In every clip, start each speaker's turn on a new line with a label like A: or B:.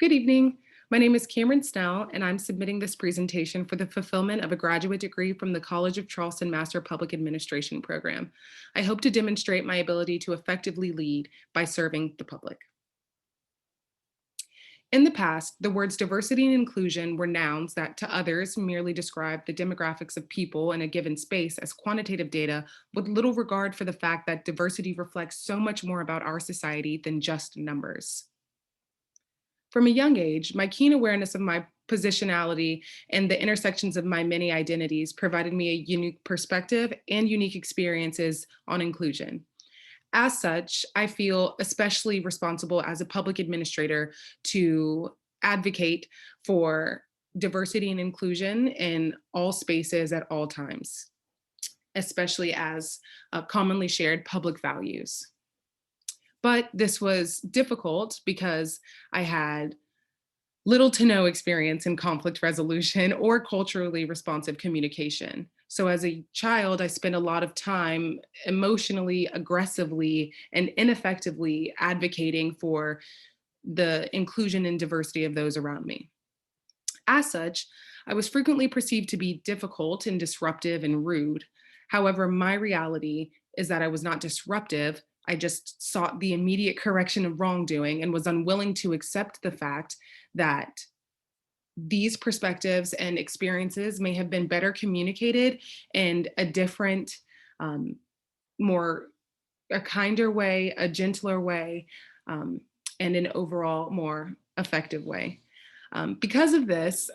A: Good evening. My name is Camryn Snell, and I'm submitting this presentation for the fulfillment of a graduate degree from the College of Charleston Master Public Administration program. I hope to demonstrate my ability to effectively lead by serving the public. In the past, the words diversity and inclusion were nouns that to others merely described the demographics of people in a given space as quantitative data with little regard for the fact that diversity reflects so much more about our society than just numbers. From a young age, my keen awareness of my positionality and the intersections of my many identities provided me a unique perspective and unique experiences on inclusion. As such, I feel especially responsible as a public administrator to advocate for diversity and inclusion in all spaces at all times, especially as commonly shared public values. But this was difficult because I had little to no experience in conflict resolution or culturally responsive communication. So as a child, I spent a lot of time emotionally, aggressively, and ineffectively advocating for the inclusion and diversity of those around me. As such, I was frequently perceived to be difficult and disruptive and rude. However, my reality is that I was not disruptive. I just sought the immediate correction of wrongdoing and was unwilling to accept the fact that these perspectives and experiences may have been better communicated in a different, um, more, a kinder way, a gentler way, um, and an overall more effective way. Because of this,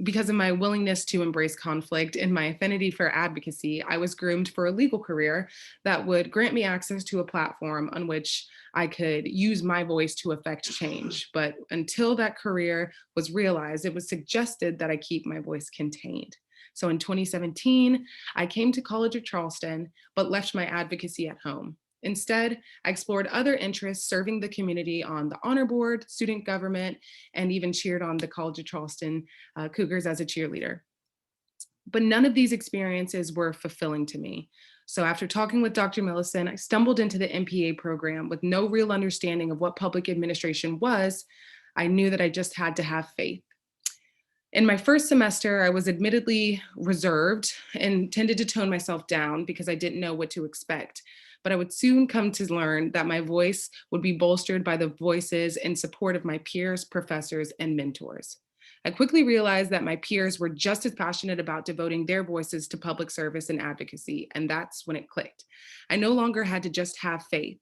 A: because of my willingness to embrace conflict and my affinity for advocacy, I was groomed for a legal career that would grant me access to a platform on which I could use my voice to affect change. But until that career was realized, it was suggested that I keep my voice contained. So in 2017, I came to College of Charleston, but left my advocacy at home. Instead, I explored other interests serving the community on the honor board, student government, and even cheered on the College of Charleston Cougars as a cheerleader. But none of these experiences were fulfilling to me. So after talking with Dr. Millison, I stumbled into the MPA program with no real understanding of what public administration was. I knew that I just had to have faith. In my first semester, I was admittedly reserved and tended to tone myself down because I didn't know what to expect. But I would soon come to learn that my voice would be bolstered by the voices and support of my peers, professors, and mentors. I quickly realized that my peers were just as passionate about devoting their voices to public service and advocacy, and that's when it clicked. I no longer had to just have faith.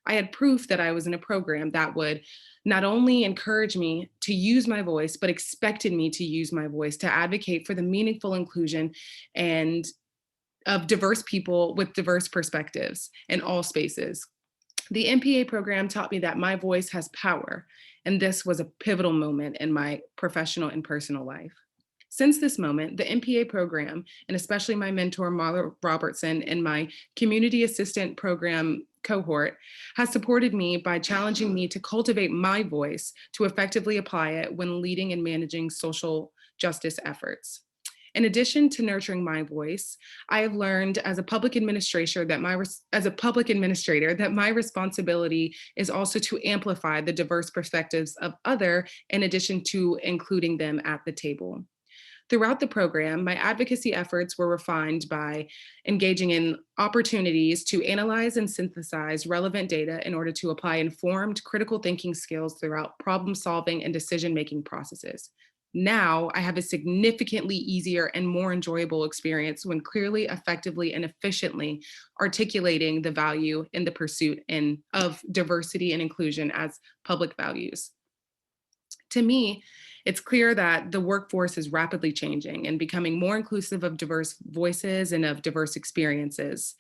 A: I had proof that I was in a program that would not only encourage me to use my voice, but expected me to use my voice to advocate for the meaningful inclusion and of diverse people with diverse perspectives in all spaces. The MPA program taught me that my voice has power, and this was a pivotal moment in my professional and personal life. Since this moment, the MPA program, and especially my mentor, Marla Robertson, and my community assistant program cohort, has supported me by challenging me to cultivate my voice to effectively apply it when leading and managing social justice efforts. In addition to nurturing my voice, I have learned as a public administrator that my responsibility is also to amplify the diverse perspectives of other in addition to including them at the table. Throughout the program, my advocacy efforts were refined by engaging in opportunities to analyze and synthesize relevant data in order to apply informed critical thinking skills throughout problem solving and decision making processes. Now I have a significantly easier and more enjoyable experience when clearly, effectively, and efficiently articulating the value in the pursuit of diversity and inclusion as public values. To me, it's clear that the workforce is rapidly changing and becoming more inclusive of diverse voices and of diverse experiences.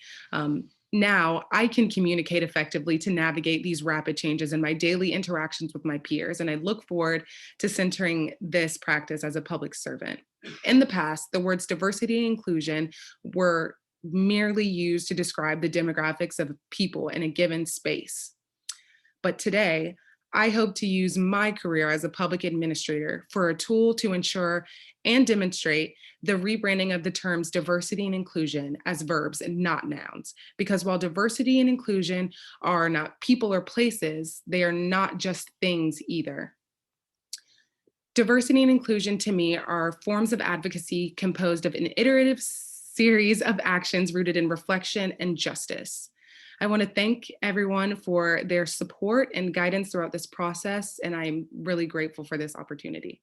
A: Now I can communicate effectively to navigate these rapid changes in my daily interactions with my peers, and I look forward to centering this practice as a public servant. In the past, the words diversity and inclusion were merely used to describe the demographics of people in a given space. But today, I hope to use my career as a public administrator for a tool to ensure and demonstrate the rebranding of the terms diversity and inclusion as verbs and not nouns. Because while diversity and inclusion are not people or places, they are not just things either. Diversity and inclusion to me are forms of advocacy composed of an iterative series of actions rooted in reflection and justice. I want to thank everyone for their support and guidance throughout this process, and I'm really grateful for this opportunity.